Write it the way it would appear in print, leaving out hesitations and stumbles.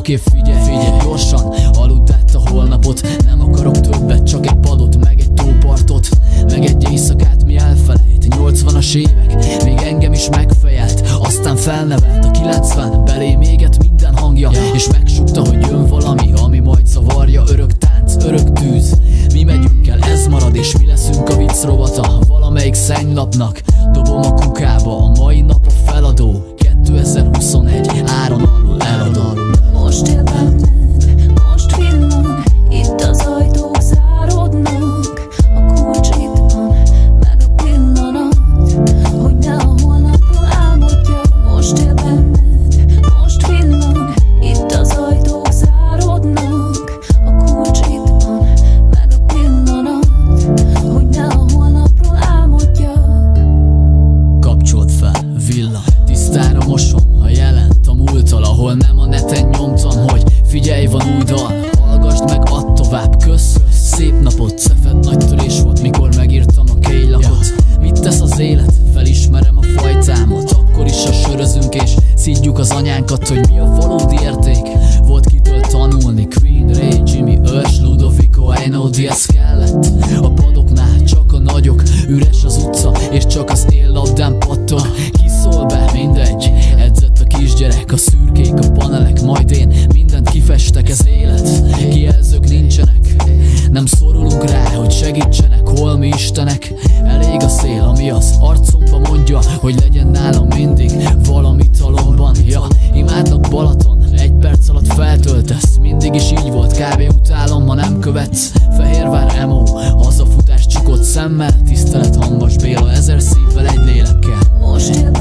Oké, figyelj, gyorsan aludd át a holnapot. Nem akarok többet, csak egy padot, meg egy tópartot, meg egy éjszakát, mi elfelejt. 80-as évek, még engem is megfejelt, aztán felnevelt a 90, belém éget minden hangja, és megsukta, hogy jön valami, ami majd zavarja. Örök tánc, örök tűz, mi megyünk el, ez marad, és mi leszünk a vicc rovata valamelyik szennylapnak. Dobom a kukába, a mai nap a feladó. 2021, áron alul eladom. Most él benned, most villan, itt az ajtók záródnak. A kulcs itt van, meg a pillanat, hogy ne a holnapról álmodjak. Most él benned, most villan, itt az ajtók záródnak. A kulcs itt van, meg a pillanat, hogy ne a holnapról álmodjak. Kapcsolt fel, villa, tisztára mosom a jelent a múlttal, ahol nem a neten nyomtam, hogy figyelj, van új dal, hallgasd meg, add tovább, kösz. Szép napot, Cefed nagy törés volt, mikor megírtam a kélylapot. Mit tesz az élet? Felismerem a fajtámat. Akkor is a sörözünk és szidjuk az anyánkat, hogy mi a valódi érték. Volt kitől tanulni, Queen, Ray, Jimmy, Örs, Ludovico, Einaudi, ez kellett. A padoknál csak a nagyok, üres az utca, és csak az éllabdán pattog. Kiszól be, mindegy, edzett a kisgyerek, a szürkék, a panelek, majd én mindent kifestek, ez élet. Kijelzők nincsenek, nem szorulunk rá, hogy segítsenek, hol mi istenek. Elég a szél, ami az arcomba mondja, hogy legyen nálam mindig valami talomban. Ja, imádlak Balaton, egy perc alatt feltöltesz. Mindig is így volt, kb. Utálom, ha nem követsz. Fehérvár emo, hazafutás csukott szemmel, tisztelet Hambas Béla, 1000 szívvel, egy lélekkel. Most él